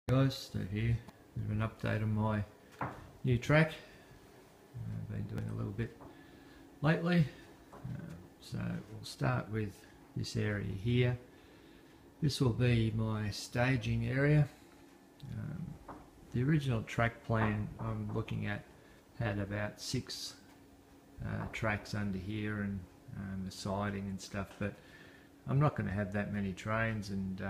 Guys, Steve here. Bit of an update on my new track. I've been doing a little bit lately. So we'll start with this area here. This will be my staging area. The original track plan I'm looking at had about 6 tracks under here and the siding and stuff, but I'm not going to have that many trains, and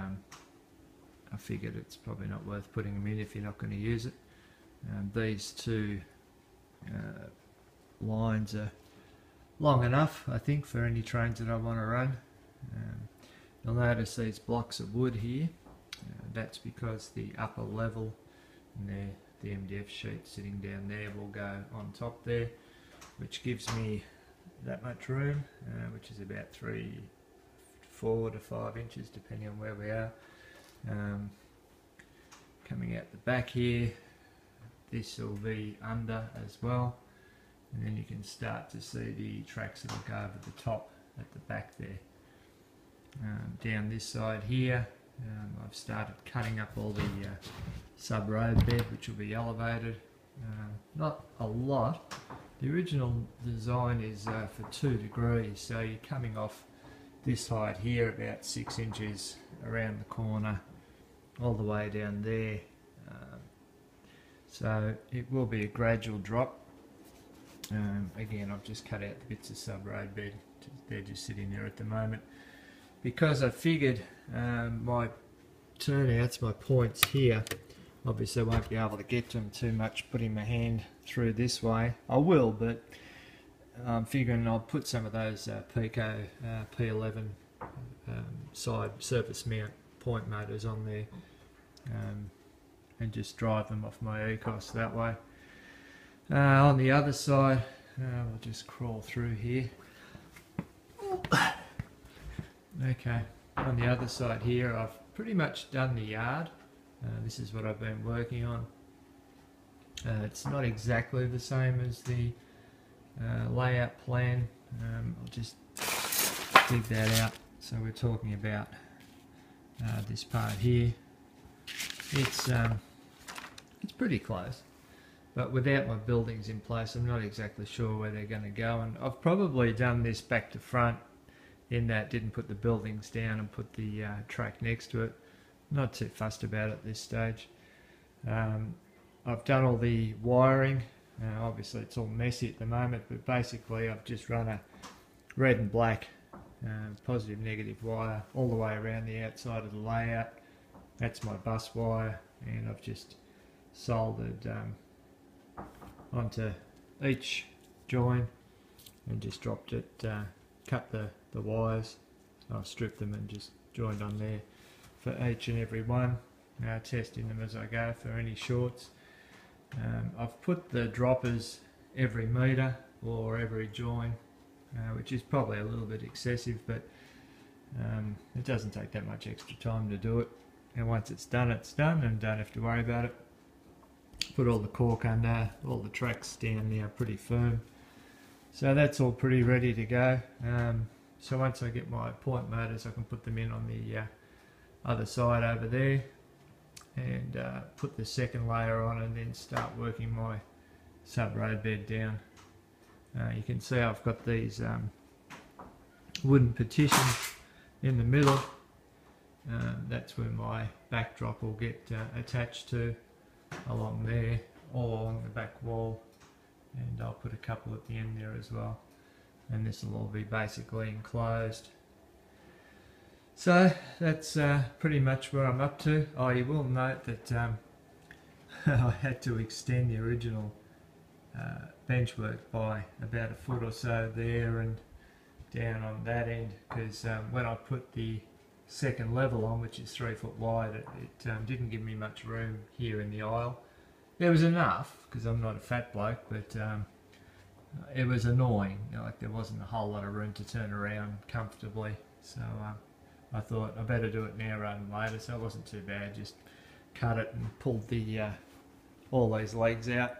I figured it's probably not worth putting them in if you're not going to use it. These two lines are long enough, I think, for any trains that I want to run. You'll notice these blocks of wood here. That's because the upper level and there, the MDF sheet sitting down there will go on top there, which gives me that much room, which is about 4 to 5 inches depending on where we are. Coming out the back here, this will be under as well, and then you can start to see the tracks that will go over the top at the back there. Down this side here, I've started cutting up all the sub-road bed, which will be elevated. Not a lot. The original design is for 2 degrees, so you're coming off this height here about 6 inches around the corner all the way down there, so it will be a gradual drop. Again, I've just cut out the bits of sub-road bed, they're just sitting there at the moment because I figured my turnouts, my points here, obviously I won't be able to get to them too much putting my hand through this way. I will, but I'm figuring I'll put some of those Pico P11 side surface mount point motors on there, and just drive them off my ECOS that way. On the other side, we'll just crawl through here. Okay, on the other side here I've pretty much done the yard. This is what I've been working on. It's not exactly the same as the layout plan. I'll just dig that out. So we're talking about this part here. It's pretty close, but without my buildings in place I'm not exactly sure where they're going to go, and I've probably done this back to front in that didn't put the buildings down and put the track next to it. Not too fussed about it at this stage. I've done all the wiring. Obviously it's all messy at the moment, but basically I've just run a red and black positive negative wire all the way around the outside of the layout. That's my bus wire, and I've just soldered onto each join and just dropped it, cut the wires. I've stripped them and just joined on there for each and every one, testing them as I go for any shorts. I've put the droppers every metre or every join, which is probably a little bit excessive, but it doesn't take that much extra time to do it, and once it's done and don't have to worry about it. Put all the cork under, all the tracks down now pretty firm, so that's all pretty ready to go. So once I get my point motors I can put them in on the other side over there, and put the second layer on, and then start working my sub-road bed down. You can see I've got these wooden partitions in the middle. That's where my backdrop will get attached to, along there, or along the back wall, and I'll put a couple at the end there as well, and this will all be basically enclosed. So that's pretty much where I'm up to. Oh, you will note that I had to extend the original benchwork by about 1 foot or so there and down on that end, because when I put the second level on, which is 3 foot wide, it didn't give me much room here in the aisle. There was enough, because I'm not a fat bloke, but it was annoying. You know, like there wasn't a whole lot of room to turn around comfortably, so I thought I better do it now rather than later. So it wasn't too bad, just cut it and pulled the all these legs out,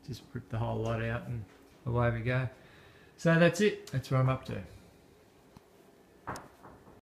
just rip the whole lot out, and away we go. So that's it, that's where I'm up to.